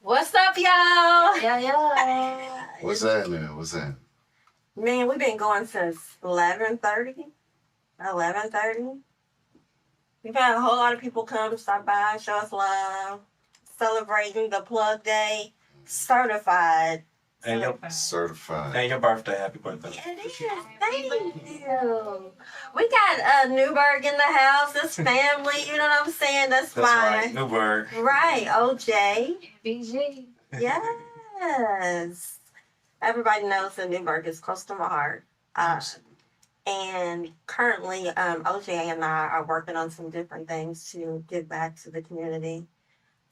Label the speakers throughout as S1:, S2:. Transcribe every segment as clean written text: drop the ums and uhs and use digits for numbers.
S1: What's up, y'all?
S2: Yeah.
S3: What's happening? What's happening?
S2: Man, we've been going since 11:30. 11:30. We've had a whole lot of people come, stop by, show us love, celebrating the Plug Day. Certified.
S4: And
S3: Certified.
S4: your birthday. Happy birthday.
S2: It is. Thank you. We got Newburg in the house. This family, you know what I'm saying? That's
S4: right.
S2: mine.
S4: Newburg.
S2: Right, OJ.
S1: BG.
S2: Yes. Everybody knows that Newburg is close to my heart. And currently, OJ and I are working on some different things to give back to the community,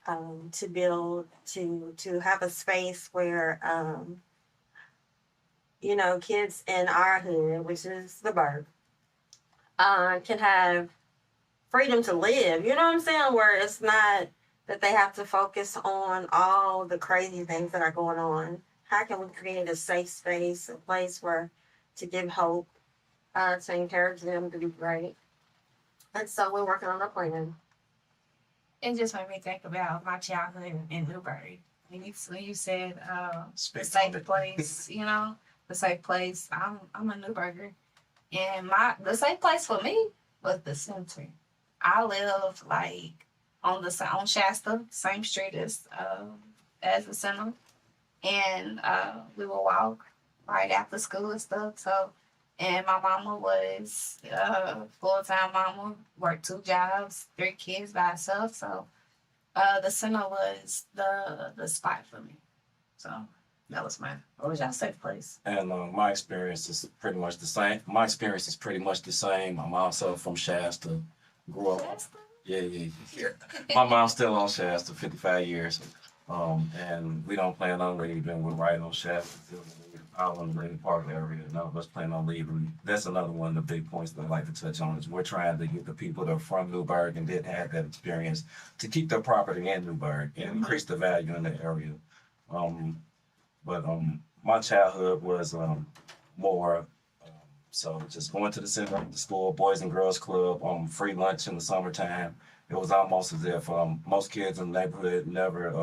S2: to build, to have a space where, kids in our hood, which is the Burg, can have freedom to live. You know what I'm saying? Where it's not that they have to focus on all the crazy things that are going on. How can we create a safe space, a place where to give hope, to encourage them to do great? And so we're working on a plan.
S1: It just made me think about my childhood in Newburg. When you said the safe place, the safe place. I'm a Newburger, and the safe place for me was the center. I lived on Shasta, same street as the center, and we would walk right after school and stuff. So, and my mama was full-time mama, worked 2 jobs, 3 kids by herself. So, the center was the spot for me. So that was what was y'all safe place?
S4: And my experience is pretty much the same. I'm also from Shasta. Grew up.
S1: Shasta?
S4: Yeah. My mom's still on Shasta, 55 years. And we don't plan on leaving. We're right on Shasta. Out on the Green Park area. None of us plan on leaving. That's another one of the big points that I'd like to touch on is we're trying to get the people that are from Newburg and didn't have that experience to keep their property in Newburg and increase the value in the area. But my childhood was more so just going to the center of the school, Boys and Girls Club, free lunch in the summertime. It was almost as if most kids in the neighborhood never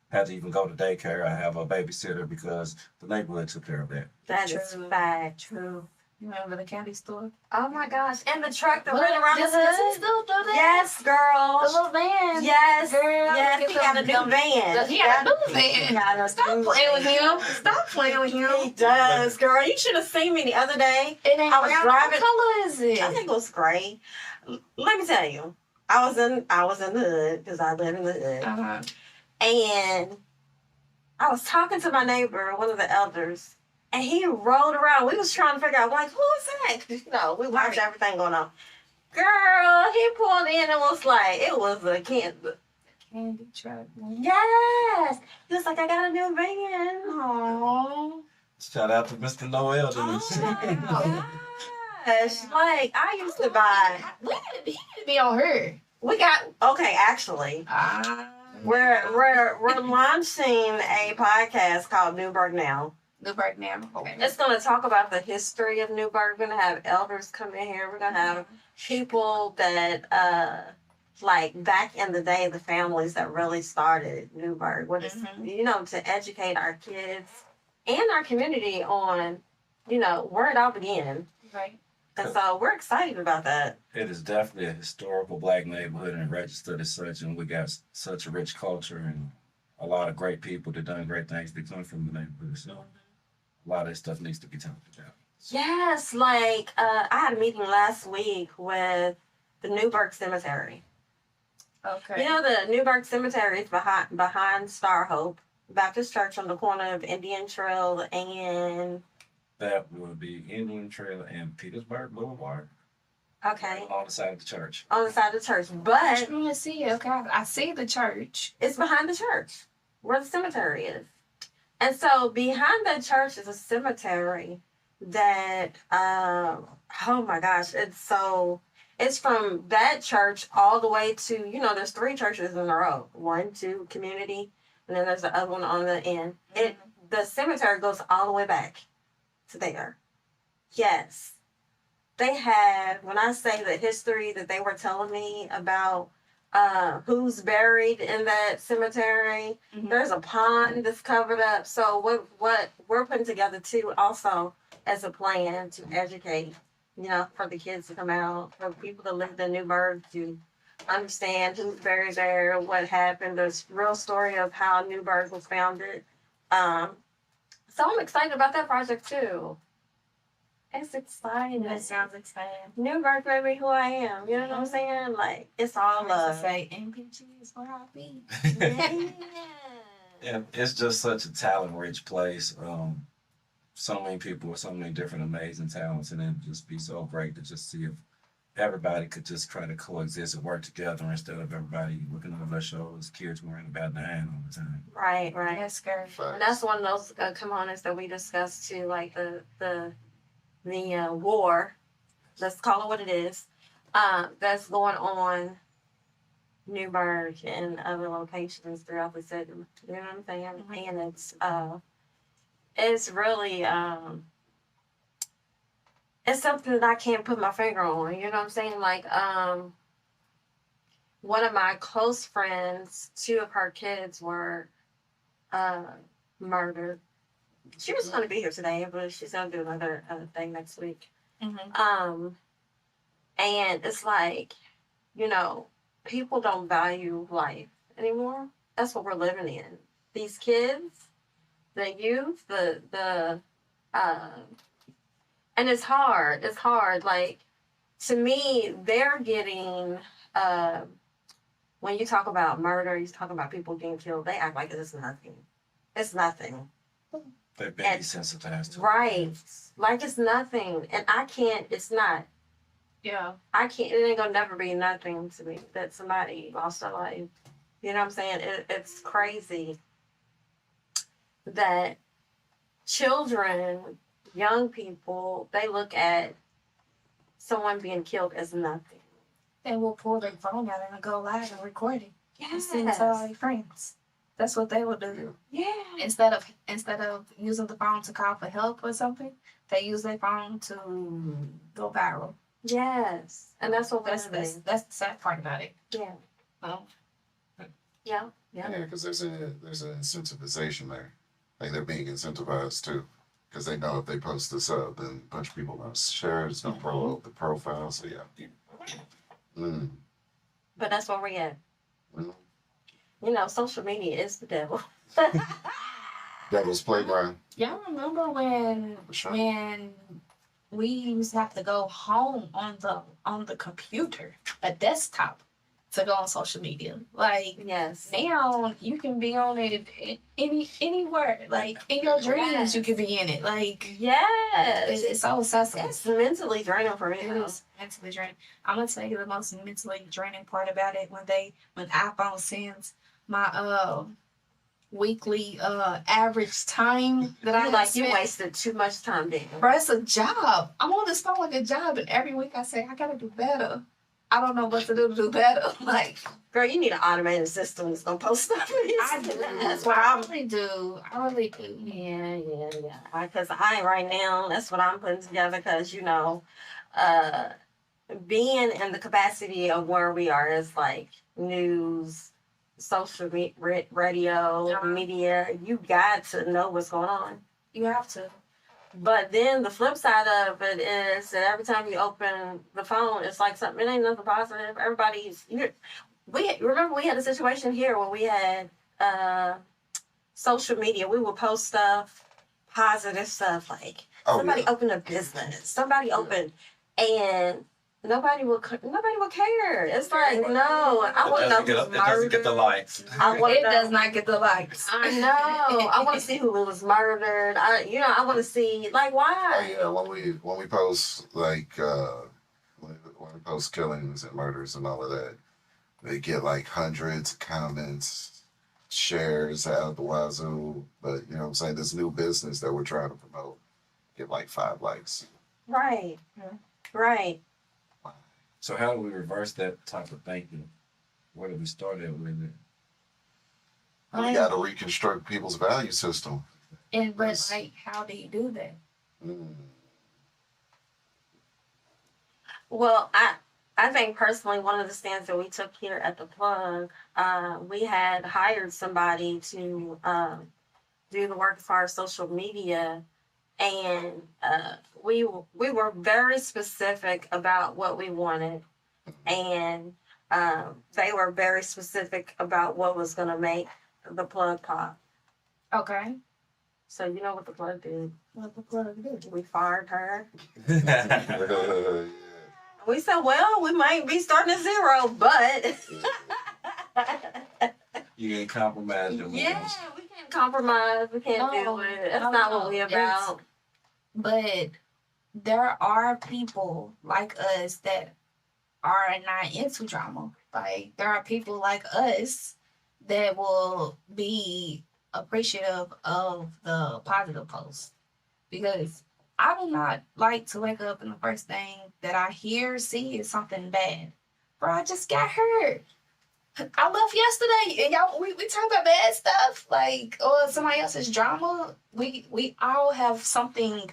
S4: had to even go to daycare. I have a babysitter because the neighborhood took care of that.
S2: That is fact.
S1: True. You remember the candy store?
S2: Oh my gosh. And the truck that went around the
S1: Does it
S2: hood.
S1: still do that?
S2: Yes, girl.
S1: The little van.
S2: Yes,
S1: Girl,
S2: yes, he got a new van.
S1: He got a new van. Stop playing with him. Stop playing with him.
S2: He does, girl. You should have seen me the other day.
S1: It ain't
S2: I was
S1: brown.
S2: driving.
S1: What color is it?
S2: I think it was gray. Let me tell you, I was in the hood because I live in the hood,
S1: Uh-huh.
S2: and I was talking to my neighbor, one of the elders, and he rolled around. We was trying to figure out, like, who is that? 'Cause, we watched everything going on. Girl, he pulled in and was like, it was a
S1: Candy truck.
S2: yes. He was like, I got a new van.
S1: Aww.
S4: Shout out to Mr. Noel.
S2: Oh my gosh. Like, I used to buy.
S1: He need to be on her.
S2: We got, okay, actually. We're launching a podcast called Newburg Now.
S1: Newburg now. Okay.
S2: It's going to talk about the history of Newburg. We're going to have elders come in here. We're going to have people that, like back in the day, the families that really started Newburg. What is, to educate our kids and our community on, where it all began.
S1: Right.
S2: And so we're excited about that.
S4: It is definitely a historical black neighborhood and registered as such, and we got such a rich culture and a lot of great people that done great things that come from the neighborhood. So a lot of that stuff needs to be talked about.
S2: Yes, like I had a meeting last week with the Newburg Cemetery.
S1: Okay.
S2: The Newburg Cemetery is behind Star Hope Baptist Church on the corner of Indian Trail and...
S4: That would be Indian Trail and Petersburg Boulevard.
S2: Okay.
S4: On the side of the church.
S2: On the side of the church. But
S1: I'm trying to see it. Okay. I see the church.
S2: It's behind the church where the cemetery is. And so behind that church is a cemetery that, oh my gosh, it's from that church all the way to, there's 3 churches in a row. 1, 2, community, and then there's the other one on the end. The cemetery goes all the way back to there. Yes. They had, when I say the history that they were telling me about who's buried in that cemetery.
S1: Mhm.
S2: There's a pond that's covered up. So what we're putting together too, also as a plan to educate, for the kids to come out, for people to live in Newburg to understand who's buried there, what happened, the real story of how Newburg was founded. So I'm excited about that project too. It's exciting.
S1: That sounds exciting.
S2: Newburg made me who I am. You know what I'm saying? Like, it's all
S1: I
S2: love.
S1: say NPG is where I be.
S2: Yeah.
S4: Yeah, it's just such a talent-rich place. So many people with so many different amazing talents, and it'd just be so great to just see if everybody could just try to coexist and work together instead of everybody looking over their shoulders, kids wearing a bad hand all the time.
S2: Right.
S1: That's scary.
S2: And that's one of those components that we discussed too, like the war. Let's call it what it is. That's going on Newburg and other locations throughout the city. You know what I'm saying?
S1: Mhm.
S2: And it's really it's something that I can't put my finger on. You know what I'm saying? Like one of my close friends, 2 of her kids were murdered. She was going to be here today, but she's going to do another thing next week.
S1: Mm-hmm.
S2: And it's like, people don't value life anymore. That's what we're living in. These kids, the youth, and it's hard. It's hard. Like, to me, they're getting, when you talk about murder, you talk about people getting killed, they act like it's nothing. It's nothing.
S4: They've been desensitized to it.
S2: Right. Like it's nothing. And it's not.
S1: Yeah.
S2: It ain't gonna never be nothing to me that somebody lost their life. You know what I'm saying? It's crazy that children, young people, they look at someone being killed as nothing.
S1: They will pull their phone out and go live and record it. And
S2: Yes.
S1: send it to all their friends. That's what they will do.
S2: Yeah.
S1: Instead of using the phone to call for help or something, they use their phone to go viral.
S2: Yes. And that's what
S1: That's the sad part about it.
S2: Yeah.
S1: Well,
S2: Yeah.
S3: Yeah, because there's an incentivization there. Like they're being incentivized too. Because they know if they post this up, then a bunch of people gonna share it, it's gonna blow up the profile. So yeah.
S2: But that's where we're at. Social media is the devil.
S3: Devil's playground.
S1: y'all remember when
S3: Sure.
S1: when we used to have to go home on the computer, a desktop, to go on social media? Like
S2: Yes.
S1: now you can be on it anywhere. Like in your dreams you can be in it. Like
S2: Yes.
S1: it's so accessible.
S2: It's mentally draining for me.
S1: It is mentally draining. I'm gonna tell you the most mentally draining part about it when iPhone sends my weekly average time that I have
S2: You
S1: spent.
S2: wasted too much time there.
S1: Bro, it's a job. I'm on this phone like a job, and every week I say I gotta do better. I don't know what to do better. Like,
S2: Girl, you need an automated system that's gonna post stuff.
S1: I do.
S2: That's what I'm.
S1: really do. I really do.
S2: Yeah. Because right now, that's what I'm putting together. Because being in the capacity of where we are is like news, social radio, media. You got to know what's going on.
S1: You have to.
S2: But then the flip side of it is that every time you open the phone, it's like something. It ain't nothing positive. Remember we had a situation here where we had social media. We would post stuff, positive stuff, like somebody opened a business, somebody opened, and nobody will care. It's like, no, I want to know who's
S4: It doesn't get the likes.
S1: It does not get the likes.
S2: I know. I want to see who was murdered. I want to see, like, why?
S3: Oh yeah, when we post like when we post killings and murders and all of that, they get like hundreds of comments, shares out the wazoo. But you know what I'm saying, this new business that we're trying to promote get like 5 likes.
S2: Right. Right.
S4: So how do we reverse that type of thinking? Where do we start at with it?
S3: We got to reconstruct people's value system.
S1: But like, how do you do that?
S2: Well, I I think personally, one of the stands that we took here at the plug, we had hired somebody to do the work for our social media, and we were very specific about what we wanted, and they were very specific about what was going to make the plug pop.
S1: Okay.
S2: So you know what the plug did?
S1: What the plug do?
S2: We fired her.
S3: Yeah.
S2: We said, well, we might be starting at zero, but
S4: You ain't compromise your
S2: yeah,
S4: morals.
S2: we can't compromise. We can't
S1: No,
S2: do it. That's
S1: no,
S2: not
S1: no,
S2: what we
S1: it's-
S2: about.
S1: But there are people like us that are not into drama. Like there are people like us that will be appreciative of the positive posts, because I do not like to wake up and the first thing that I hear, see is something bad. Bro, I just got hurt. I left yesterday and y'all we talk about bad stuff, like, or somebody else's drama. We all have something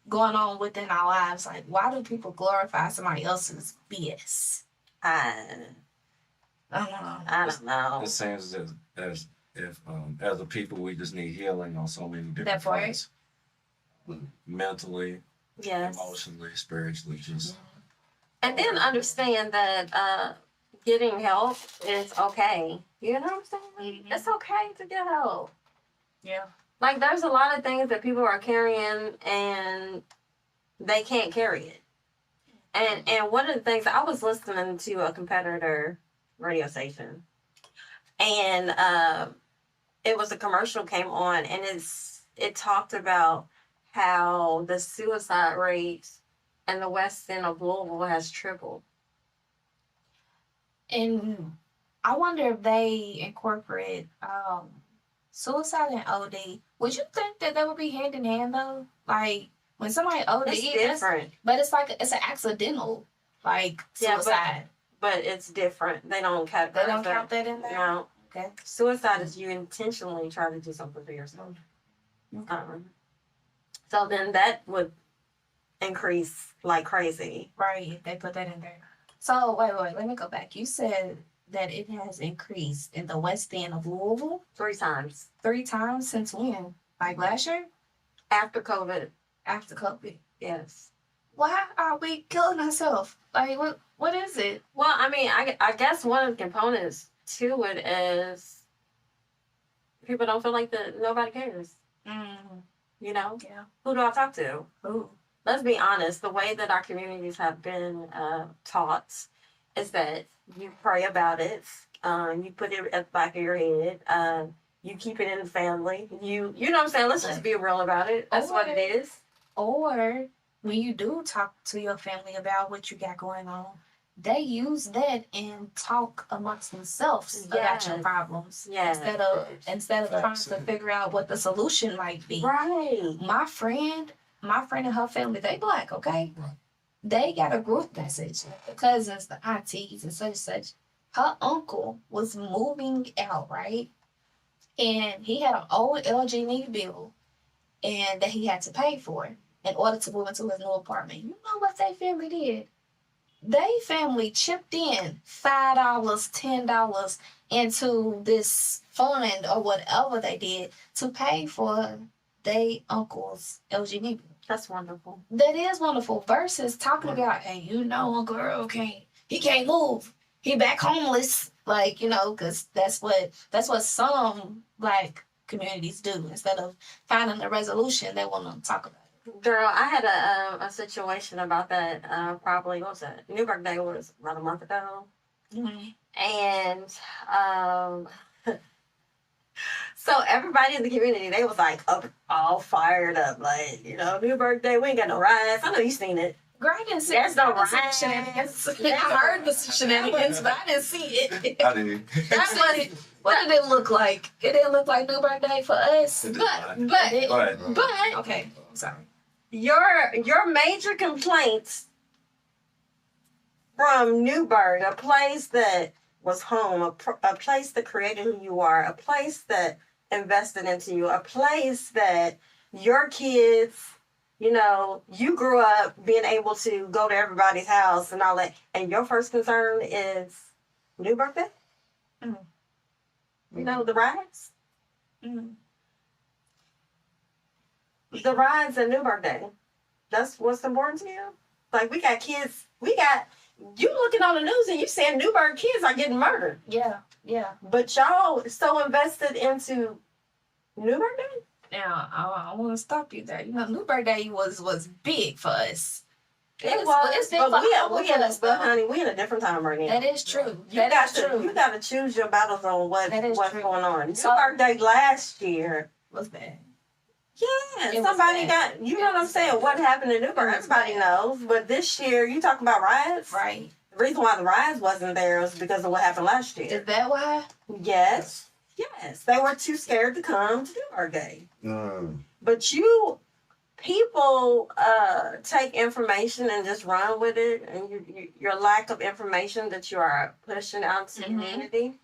S1: going on within our lives. Like, why do people glorify somebody else's BS?
S2: I
S1: I don't know.
S2: don't know.
S4: It seems as if as a people we just need healing on so many different
S1: That part.
S4: fronts. Mentally,
S2: Yes.
S4: emotionally, spiritually, just
S2: And then understand that getting help is okay. You know what I'm saying?
S1: Mhm.
S2: It's okay to get help.
S1: Yeah.
S2: Like there's a lot of things that people are carrying and they can't carry it. And one of the things, I was listening to a competitor radio station, and it was a commercial came on, and it talked about how the suicide rate in the west end of Louisville has tripled.
S1: And I wonder if they incorporate suicide and OD. Would you think that they would be hand in hand though? Like when somebody OD,
S2: It's different,
S1: but it's like it's an accidental, like
S2: Yeah, but
S1: suicide.
S2: but it's different. They don't categorize
S1: They don't
S2: that.
S1: count that in there.
S2: No,
S1: Okay.
S2: suicide is you intentionally try to do something to yourself. So then that would increase like crazy.
S1: Right. They put that in there. So wait. Let me go back. You said that it has increased in the west end of Louisville
S2: 3 times
S1: 3 times since when? Like last year?
S2: after COVID.
S1: After COVID.
S2: Yes.
S1: Why are we killing ourselves? Like what is it?
S2: Well, I mean, I guess one of the components to it is people don't feel like that nobody cares. You know,
S1: Yeah.
S2: who do I talk to?
S1: Ooh.
S2: Let's be honest. The way that our communities have been taught is that you pray about it, you put it at the back of your head, you keep it in the family. You know what I'm saying? Let's just be real about it. That's what it is.
S1: Or when you do talk to your family about what you got going on, they use that and talk amongst themselves about your
S2: Yes.
S1: problems.
S2: Yes.
S1: Instead of trying to figure out what the solution might be.
S2: Right.
S1: My friend and her family, they Black, okay?
S3: Right.
S1: They got a group message. The cousins, the aunties, and such. Her uncle was moving out, right? And he had an old LG bill and that he had to pay for in order to move into his new apartment. You know what they family did? They family chipped in $5, $10 into this fund or whatever they did to pay for they uncle's LG bill.
S2: That's wonderful.
S1: That is wonderful. Versus talking about, hey, you know, Uncle Earl can't move. He back homeless. Like, you know, because that's what some Black communities do. Instead of finding a resolution, they want to talk about it.
S2: Girl, I had a situation about that. Probably what was that? Newburg Day was about a month ago, and so everybody in the community, they was like up, all fired up, like, you know, Newburg Day, we ain't got no riots. I know you seen it.
S1: Girl, I didn't see
S2: There's no
S1: I
S2: riots.
S1: shenanigans. I heard the shenanigans, but I didn't see it.
S3: I did.
S1: What did it look like? It didn't look like Newburg Day for us.
S4: It did
S1: But,
S4: not.
S1: but,
S2: But
S1: okay, sorry.
S2: your major complaints from Newburg, a place that was home, a place that created who you are, a place that invested into you, a place that your kids, you know, you grew up being able to go to everybody's house and all that, and your first concern is Newburg Day?
S1: Mm.
S2: You know, the rides?
S1: Mm.
S2: The rides at Newburg Day. That's what's important to you? Like, we got kids, you looking on the news and you saying Newburg kids are getting murdered.
S1: Yeah, yeah.
S2: But y'all so invested into Newburg Day?
S1: Now I want to stop you there. You know, Newburg Day was big for us.
S2: It was.
S1: It's big
S2: But
S1: for
S2: we
S1: all of us,
S2: but
S1: though.
S2: honey, we in a different time right now.
S1: That is true.
S2: You got to choose your battles on what's
S1: true.
S2: going on.
S1: So-
S2: Newburg Day last year.
S1: Was bad.
S2: Yeah,
S1: It was
S2: somebody
S1: bad.
S2: got, you know what I'm saying? What happened in Newburg,
S1: It was
S2: everybody
S1: bad.
S2: knows. But this year, you talking about riots?
S1: Right.
S2: The reason why the riots wasn't there was because of what happened last year.
S1: Is that why?
S2: Yes. Yes. They were too scared to come to Newburg Day.
S3: Mm.
S2: But people take information and just run with it, and your lack of information that you are pushing out to the
S1: Mhm.
S2: community,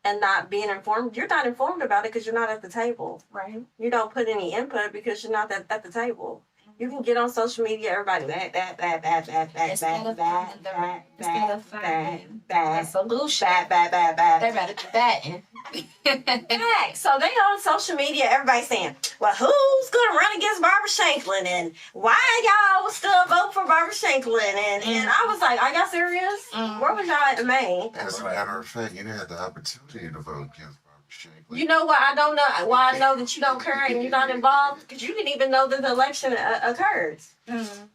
S2: and not being informed. You're not informed about it because you're not at the table.
S1: Right.
S2: You don't put any input because you're not at the table. You can get on social media, everybody
S1: Instead of finding a solution, they better be batting.
S2: Right. So they on social media, everybody saying, well, who's gonna run against Barbara Shanklin, and why y'all still vote for Barbara Shanklin? And I was like, are y'all serious?
S1: Mm.
S2: Where was y'all at May?
S3: As a matter of fact, you had the opportunity to vote against Barbara Shanklin.
S2: You know what? I don't know why I know that you don't care and you're not involved, because you didn't even know that the election occurred.
S1: Mm.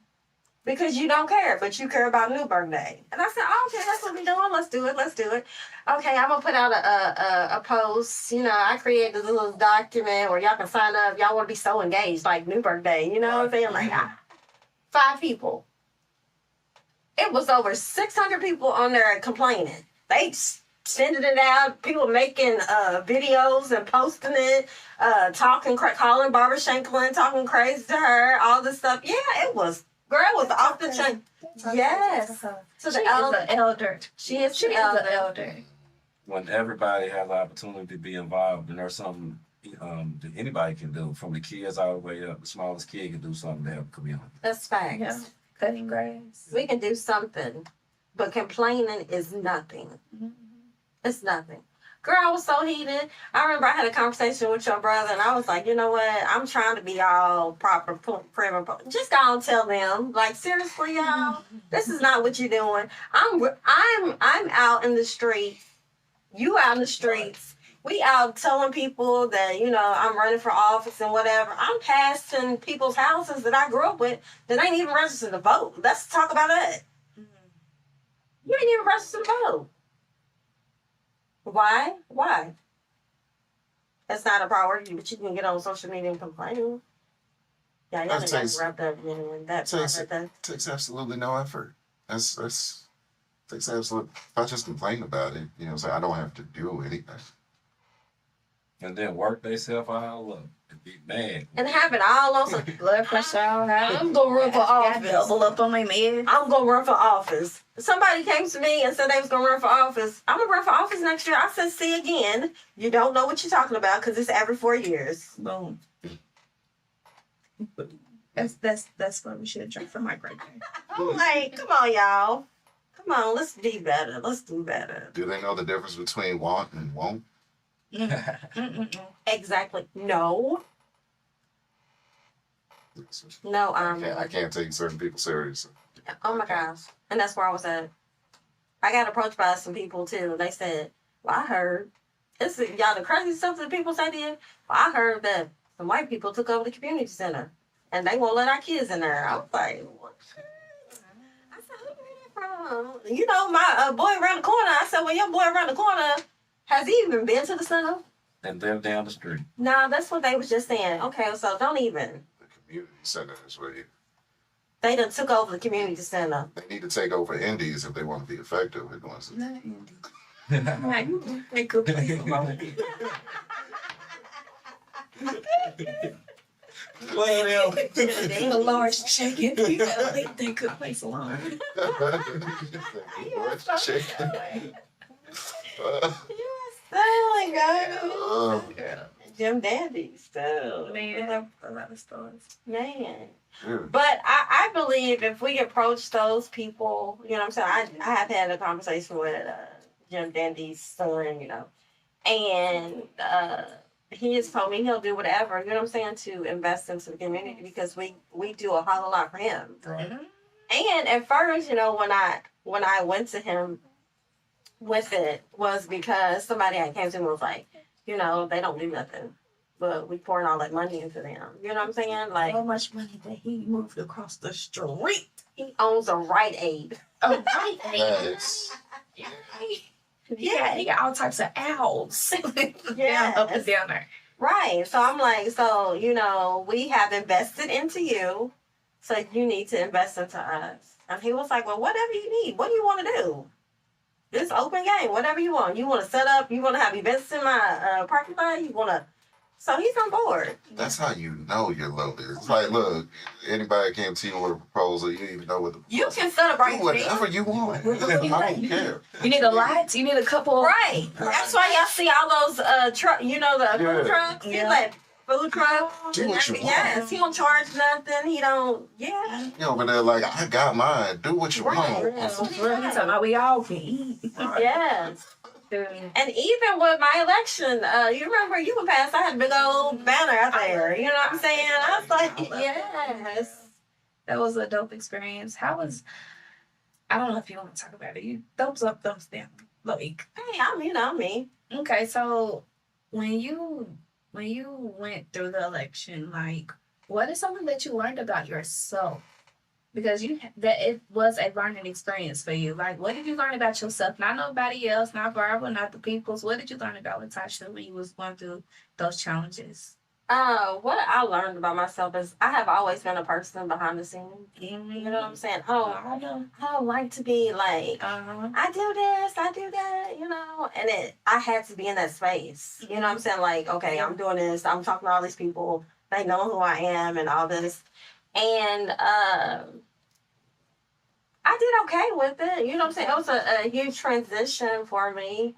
S2: Because you don't care, but you care about Newburg Day. And I said, oh, okay, that's what we're doing. Let's do it. Okay, I'm going to put out a post. You know, I created this little document where y'all can sign up. Y'all want to be so engaged, like Newburg Day. You know what I'm saying? Like, 5 people. It was over 600 people on there complaining. They sending it out. People making videos and posting it, calling Barbara Shanklin, talking crazy to her, all this stuff. Yeah, it was. Girl was off the chain. Yes. So
S1: She is an elder.
S2: She is
S1: She
S2: the
S1: is an
S2: elder.
S1: elder.
S4: When everybody has the opportunity to be involved, and there's something that anybody can do, from the kids all the way up, the smallest kid can do something to help the community.
S2: That's facts.
S1: Yeah. Cutting grass.
S2: We can do something, but complaining is nothing.
S1: Mhm.
S2: It's nothing. Girl, I was so heated. I remember I had a conversation with your brother, and I was like, you know what? I'm trying to be all proper, prim and proper. Just go and tell them, like, seriously, y'all, this is not what you're doing. I'm out in the streets. You out in the streets. We out telling people that, you know, I'm running for office and whatever. I'm passing people's houses that I grew up with that ain't even registered to vote. Let's talk about that. You ain't even registered to vote. Why? Why? That's not a priority, but you can get on social media and complain. Yeah, y'all
S3: That
S2: got
S3: takes-
S2: wrapped up in that part
S3: takes-
S2: right there.
S3: It takes absolutely no effort. That's takes absolute. If I just complain about it, you know, say I don't have to do anything.
S4: And then work themselves all up and be mad.
S2: And have it all on some.
S1: Blood pressure.
S2: I'm gonna run for office.
S1: Double up on my meds.
S2: I'm gonna run for office. Somebody came to me and said they was gonna run for office. I'm gonna run for office next year. I said, see again. You don't know what you're talking about because it's every 4 years.
S1: Boom. That's what we should have drank from my great grand.
S2: I'm like, come on, y'all. Come on, let's be better. Let's do better.
S3: Do they know the difference between want and won't?
S2: Exactly. No. No,
S3: I can't take certain people serious.
S2: oh my gosh. And that's where I was at. I got approached by some people too. They said, well, I heard, y'all the crazy stuff that people say to you. Well, I heard that some white people took over the community center and they won't let our kids in there. I was like, what? I said, who you hear that from? You know, my boy around the corner. I said, well, your boy around the corner, has he even been to the center?
S4: And they're down the street.
S2: No, that's what they was just saying. Okay, so don't even.
S3: The community center is where
S2: They done took over the community center.
S3: they need to take over Indies if they want to be effective with doing something.
S1: Right. They could play alone.
S4: Well,
S1: The large chicken. They could place alone.
S2: Oh my god.
S3: Oh.
S2: Jim Dandies too.
S1: Man, a lot of stores.
S2: Man.
S3: Yeah.
S2: But I believe if we approach those people, you know what I'm saying? I have had a conversation with Jim Dandy's son, and he has told me he'll do whatever, you know what I'm saying, to invest into the community because we do a whole lot for him.
S4: Right.
S2: And at first, when I went to him with it was because somebody had came to me and was like, they don't do nothing. But we pouring all that money into them. You know what I'm saying? Like
S1: How much money that he moved across the street?
S2: he owns a Rite Aid.
S1: Oh, right.
S3: Yes.
S1: Yeah, he got all types of owls.
S2: Yes.
S1: Up and down there.
S2: Right. So I'm like, we have invested into you, so you need to invest into us. And he was like, well, whatever you need. What do you want to do? This open game, whatever you want. You want to set up, you want to have events in my parking lot, you want to. So he's on board.
S3: That's how you know you're loaded. It's like, look, anybody came to you with a proposal, you even know what the
S2: You
S3: proposal
S2: can celebrate
S3: do whatever you want. I don't care.
S1: You need a light. You need a couple.
S2: Right. That's why y'all see all those the food
S3: Yeah.
S2: trucks. He's
S1: Yeah.
S2: like food truck.
S3: Do what you want.
S2: Yes, he don't charge nothing. He don't. Yeah.
S3: You over there like, I got mine. Do what you
S2: Right.
S3: want.
S2: That's what he
S1: We're talking about we all can eat.
S2: Yes. And even with my election, you remember you were passed. I had a big old banner out there. You know what I'm saying? I was like, yes.
S1: That was a dope experience. How was? I don't know if you want to talk about it. You thumbs up, thumbs down. Like,
S2: Hey, I'm me.
S1: okay, so when you went through the election, like, what is something that you learned about yourself? Because it was a learning experience for you. Like, what did you learn about yourself? Not nobody else, not Barbara, not the peoples. What did you learn about Latasha when you was going through those challenges?
S2: What I learned about myself is I have always been a person behind the scenes.
S1: Mm-hmm.
S2: You know what I'm saying? I don't like to be like, I do this, I do that, and I had to be in that space. You know what I'm saying? Like, okay, I'm doing this, I'm talking to all these people, they know who I am and all this. And I did okay with it. You know what I'm saying? It was a huge transition for me.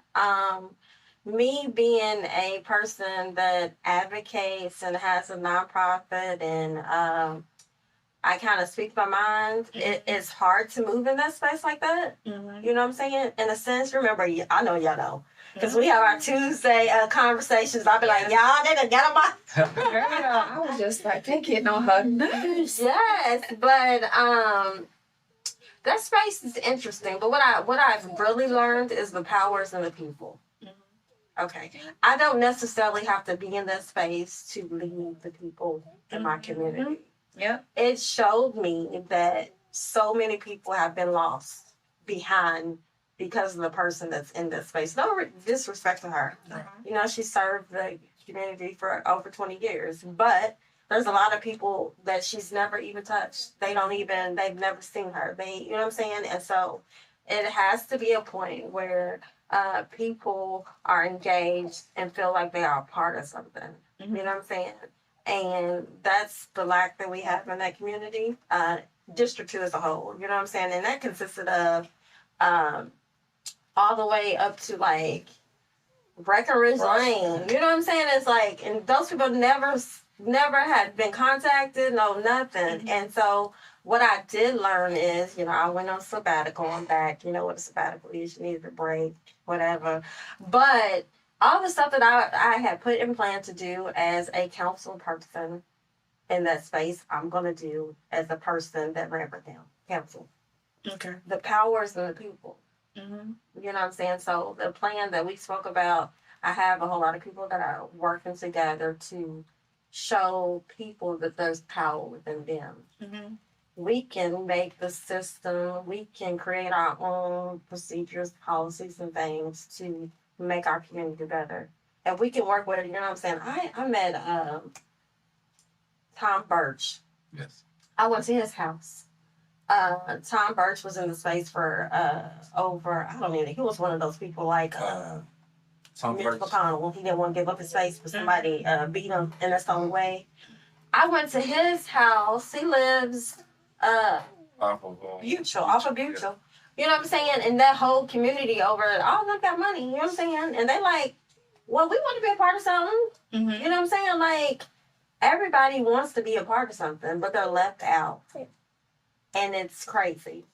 S2: Me being a person that advocates and has a nonprofit and I kind of speak my mind, it's hard to move in that space like that.
S1: Mm-hmm.
S2: You know what I'm saying? In a sense, remember, I know y'all know. Because we have our Tuesday conversations. I'll be like, y'all nigga, get on my...
S1: Girl, I was just like, they getting on her nerves.
S2: Yes, but that space is interesting. But what I've really learned is the powers in the people. Okay. I don't necessarily have to be in that space to lead the people in my community.
S1: Yep.
S2: It showed me that so many people have been lost behind because of the person that's in that space. No disrespect to her. She served the community for over 20 years, but there's a lot of people that she's never even touched. They've never seen her. You know what I'm saying? And so it has to be a point where people are engaged and feel like they are a part of something.
S1: Mm-hmm.
S2: You know what I'm saying? And that's the lack that we have in that community, District 2 as a whole. You know what I'm saying? And that consisted of all the way up to like Breckenridge Lane. You know what I'm saying? It's like, and those people never had been contacted, no nothing.
S1: Mm-hmm.
S2: And so what I did learn is, I went on sabbatical. I'm back. You know what a sabbatical is? You need a break, whatever. But all the stuff that I had put in plan to do as a council person in that space, I'm going to do as a person that ran for council.
S1: Okay.
S2: The powers in the people.
S1: Mm-hmm.
S2: You know what I'm saying? So the plan that we spoke about, I have a whole lot of people that are working together to show people that there's power within them.
S1: Mm-hmm.
S2: We can make the system, we can create our own procedures, policies, and things to make our community better. And we can work with it, you know what I'm saying? I met Tom Birch.
S4: Yes.
S2: I went to his house. Tom Birch was in the space for over, he was one of those people like
S4: Tom
S2: Mitch
S4: Birch.
S2: McConnell. He didn't want to give up his space, but somebody beat him in that's the only way. I went to his house. He lives
S4: Off of
S2: off of Butchell. You know what I'm saying? And that whole community over, all of them got money, you know what I'm saying? And they like, well, we want to be a part of something.
S1: Mm-hmm.
S2: You know what I'm saying? Like, everybody wants to be a part of something, but they're left out. And it's crazy.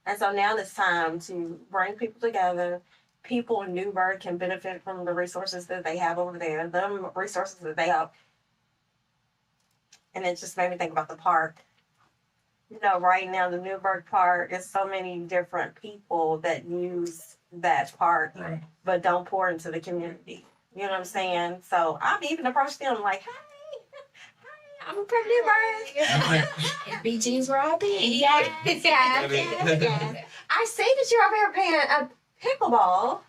S2: And so now it's time to bring people together. People in Newburg can benefit from the resources that they have over there, the resources that they have. And it just made me think about the park. You know, right now, the Newburg Park is so many different people that use that park,
S4: Right.
S2: but don't pour into the community. You know what I'm saying? So I've even approached them like, hey, I'm from Newburg.
S1: BG's where I be.
S2: Yes. I see that you're over here playing a pickleball,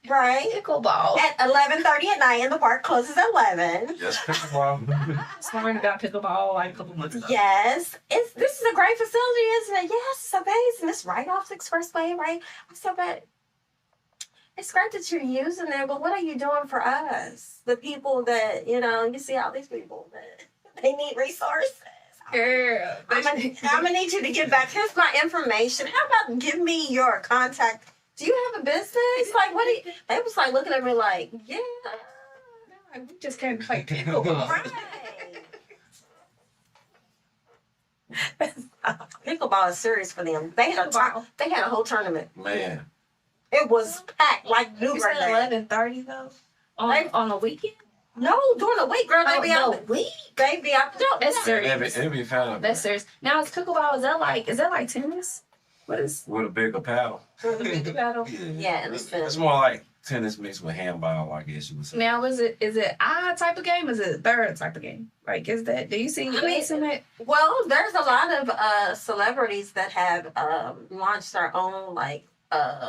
S2: right?
S1: Pickleball.
S2: At 11:30 at night, and the park closes at 11.
S4: Yes, pickleball.
S1: I learned about pickleball like a couple months ago.
S2: Yes, this is a great facility, isn't it? Yes, it's amazing. It's right off the expressway, right? So, but it's great that you're using it. But what are you doing for us, the people that you see all these people that they need resources?
S1: Girl.
S2: I'm gonna need you to get back. Here's my information. How about give me your contact? Do you have a business? Like, what? They was like looking at me like, yeah.
S1: We just came to play pickleball.
S2: Right. Pickleball is serious for them. They had a whole tournament.
S4: Man,
S2: It was packed like
S1: You
S2: Newburg.
S1: said 11:30 though. On the weekend?
S2: No, during the week, girl. They be out.
S1: week.
S2: They be out.
S1: That's serious.
S4: it'd be fun.
S1: That's serious. Now it's pickleball. Is that like tennis? What is
S4: With a bigger paddle.
S1: the big battle?
S2: Yeah, listen.
S4: It's more like tennis mixed with handball, I guess you would say.
S1: Now is it I type of game? Is it third type of game? Like is that? Do you see?
S2: I mean,
S1: it?
S2: Well, there's a lot of celebrities that have launched their own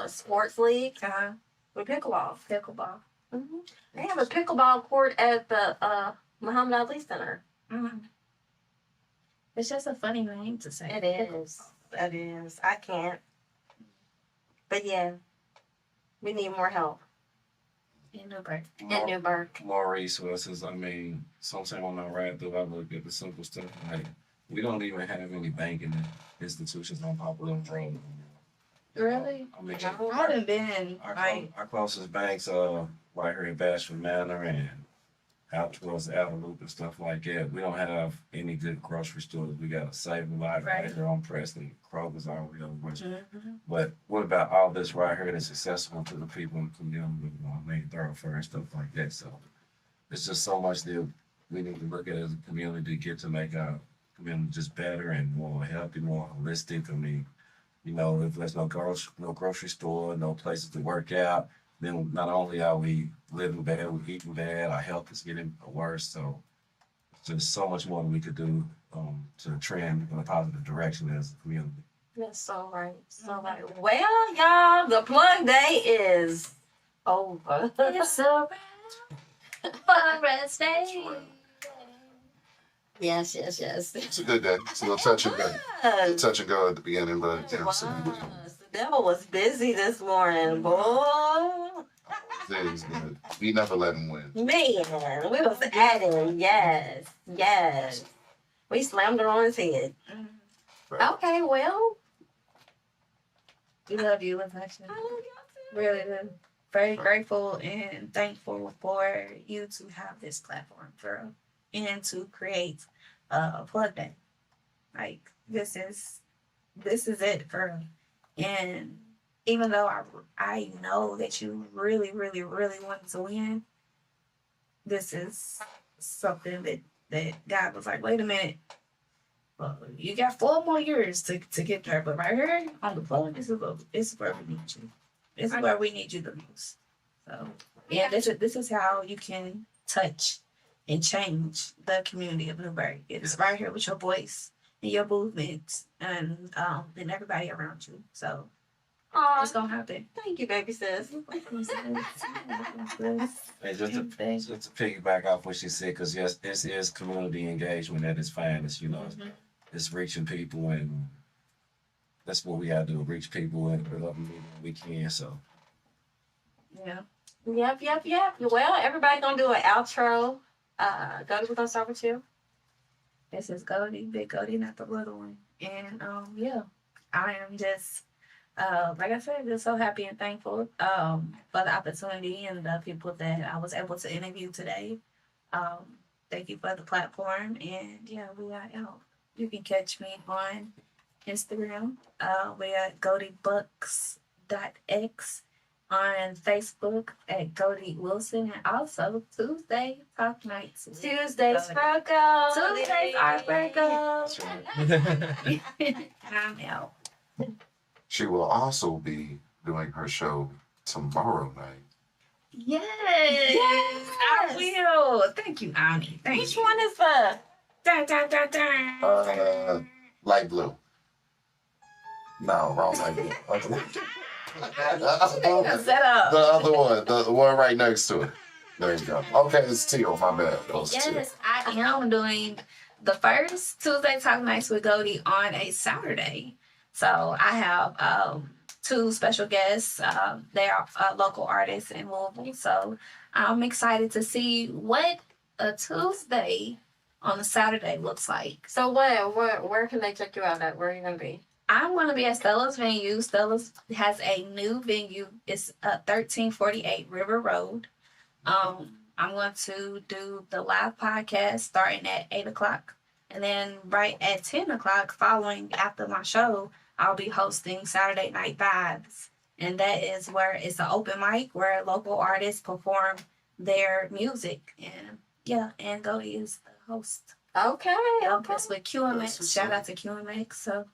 S2: sports league with pickleball.
S1: Pickleball.
S2: Mm-hmm. They have a pickleball court at the Muhammad Ali Center.
S1: Mm-hmm. It's just a funny name to say.
S2: It is. It is. I can't. But yeah, we need more help
S1: In Newburgh.
S2: in Newburgh.
S4: More resources. I mean, sometimes when I ride through, I look at the simple stuff. Like, we don't even have any banking institutions on Popular Road.
S1: Really?
S4: I mean,
S1: I haven't been.
S4: our closest banks are right here in Bashford Manor and out towards the Outer Loop and stuff like that. We don't have any good grocery stores. We got a Save a Lot right here on Preston. Kroger's already over.
S1: Mm-hmm.
S4: But what about all this right here that's accessible to the people in the community, main thoroughfare and stuff like that? So it's just so much that we need to look at as a community to get to make our community just better and more healthy, more holistic. I mean, if there's no grocery store, no places to work out, then not only are we living bad, we're eating bad, our health is getting worse. So there's so much more that we could do to trend in a positive direction as a community.
S2: That's so right. So right. Well, y'all, the plug day is over.
S1: It's a Forest Day.
S2: Yes.
S3: It's a good day. It's a little touch and go.
S2: Yes.
S3: Touch and go at the beginning, but
S2: It was. The devil was busy this morning, boy.
S3: it is good. We never let him win.
S2: Man, we was at him. Yes. We slammed her on his head.
S3: Right.
S2: Okay, well.
S1: We love you, Affection.
S2: I love y'all too.
S1: Really do. Very grateful and thankful for you to have this platform, girl, and to create a plug day. Like this is it, girl. And even though I know that you really, really, really wanted to win, this is something that God was like, wait a minute. Well, you got 4 more years to get there, but right here on the plug, this is where we need you. This is where we need you the most. So, yeah, this is how you can touch and change the community of Newburgh. It's right here with your voice and your movement and everybody around you. So it's gonna happen.
S2: Thank you, baby sis.
S4: And just to piggyback off what she said, because yes, this is community engagement at its finest. It's reaching people, and that's what we gotta do: reach people and love them we can. So
S1: Yeah.
S2: Yep. Well, everybody gonna do an outro. Goldie, we're gonna start with you.
S1: This is Goldie, Big Goldie, not the little one. And yeah, I am just like I said, just so happy and thankful for the opportunity and the people that I was able to interview today. Thank you for the platform, and yeah, we are out. You can catch me on Instagram. We are GoldieBooks.x, on Facebook at Goldie Wilson, and also Tuesday Talk Nights.
S2: Tuesdays Virgo.
S1: Tuesdays are Virgo.
S4: That's right.
S1: And I'm out.
S3: She will also be doing her show tomorrow night.
S1: Yes,
S2: Yes.
S1: I will. Thank you, Ani. Thank
S2: Which
S1: you.
S2: one is the?
S1: Dun, dun, dun, dun.
S3: Light blue. No, wrong light blue.
S1: Set up.
S3: The other one, the one right next to it. There you go. Okay, it's teal. My bad. Those two.
S1: Yes, I am doing the first Tuesday Talk Nights with Goldie on a Saturday. So I have two special guests. They are local artists in Louisville. So I'm excited to see what a Tuesday on a Saturday looks like.
S2: So where can they check you out at? Where are you gonna be?
S1: I'm going to be at Stella's venue. Stella's has a new venue. It's 1348 River Road. I'm going to do the live podcast starting at 8 o'clock. And then right at 10 o'clock, following after my show, I'll be hosting Saturday Night Vibes. And that is where it's an open mic where local artists perform their music. And yeah, and Goldie is the host.
S2: Okay.
S1: It's with QMX. Shout out to QMX. So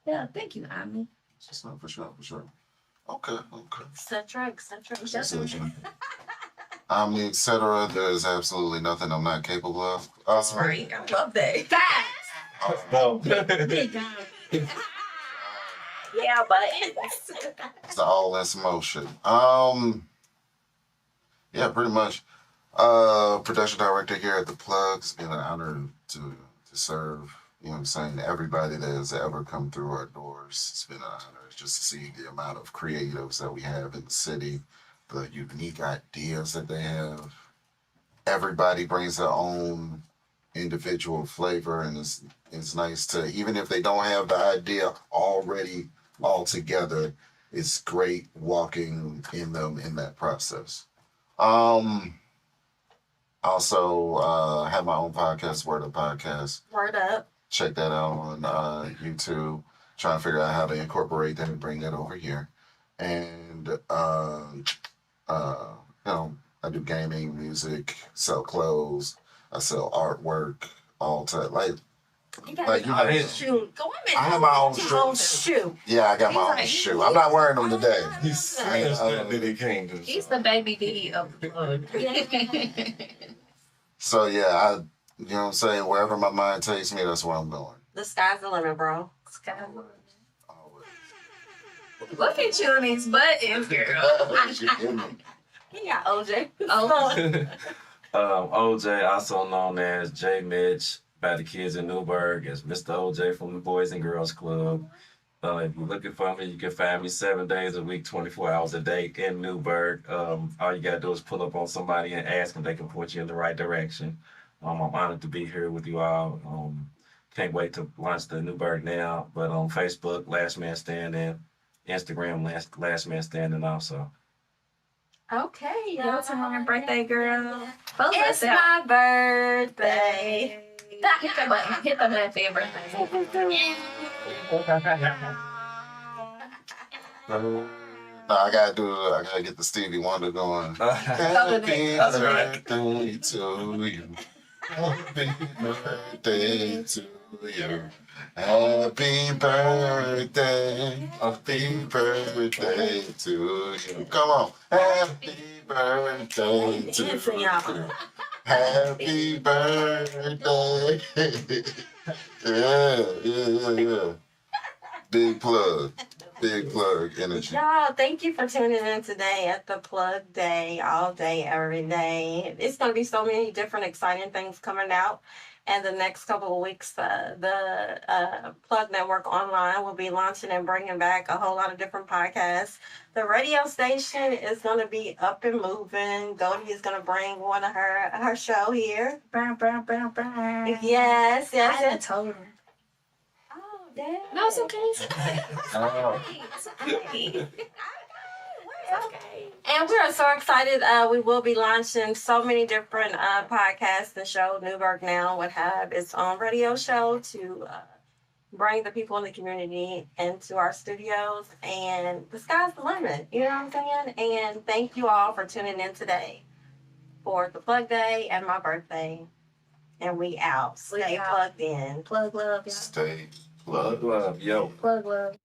S1: yeah, thank you, Ami.
S3: For sure. Okay.
S2: Centric.
S3: Etc. There's absolutely nothing I'm not capable of.
S1: Right. I love that. Facts.
S4: No.
S1: Yeah, but
S3: It's all in some motion. Yeah, pretty much. Production director here at the Plug. It's been an honor to serve. You know what I'm saying? Everybody that has ever come through our doors. It's been an honor just to see the amount of creatives that we have in the city, the unique ideas that they have. Everybody brings their own individual flavor, and it's nice to, even if they don't have the idea already all together, it's great walking in them in that process. Also have my own podcast, Word Up Podcast.
S2: Word up.
S3: Check that out on YouTube. Trying to figure out how to incorporate that and bring that over here. And I do gaming, music, sell clothes, I sell artwork, all type.
S2: You got
S3: Like,
S2: your
S3: you know,
S2: own shoe. Go in.
S3: I have my own
S2: Your own
S3: shoes.
S2: shoe.
S3: Yeah, I got my own shoe. I'm not wearing them today.
S4: He's Diddy King.
S1: he's the baby D of the plug.
S3: So yeah, you know what I'm saying? Wherever my mind takes me, that's where I'm going.
S2: The sky's the limit, bro.
S3: Always.
S1: Look at you and these buttons, girl.
S3: You hear me?
S2: He got OJ.
S1: Oh,
S4: OJ, also known as J Mitch by the kids in Newburg, as Mr. OJ from the Boys and Girls Club. If you're looking for me, you can find me 7 days a week, 24 hours a day in Newburg. All you gotta do is pull up on somebody and ask them, they can point you in the right direction. I'm honored to be here with you all. Can't wait to launch the Newburg now, but on Facebook, Last Man Standing, Instagram, Last Man Standing also.
S2: Okay,
S1: your tomorrow birthday, girl.
S2: It's my birthday.
S1: Hit the button. Hit the button for your birthday.
S3: No, I gotta get the Stevie Wonder going. Happy
S4: That's right.
S3: birthday to you. Happy birthday to you. Happy birthday. Happy birthday to you. Come on. Happy birthday to
S2: Dancing,
S3: you.
S2: y'all.
S3: Happy birthday. Yeah. Big plug energy.
S2: Y'all, thank you for tuning in today at the Plug Day, all day, every day. It's going to be so many different exciting things coming out. And the next couple of weeks, the Plug Network Online will be launching and bringing back a whole lot of different podcasts. The radio station is going to be up and moving. Goldie is going to bring one of her show here.
S1: Brown.
S2: Yes.
S1: I haven't told her.
S2: Oh, Dad.
S1: No, it's okay. It's okay.
S4: Oh.
S1: It's okay. Okay.
S2: And we are so excited. We will be launching so many different podcasts and show. Newburg Now would have its own radio show to bring the people in the community into our studios. And the sky's the limit. You know what I'm saying? And thank you all for tuning in today for the plug day and my birthday. And we out. Stay
S1: We out.
S2: plugged in.
S1: Plug love, y'all.
S3: Stay
S4: Love, yo.
S1: Plug love.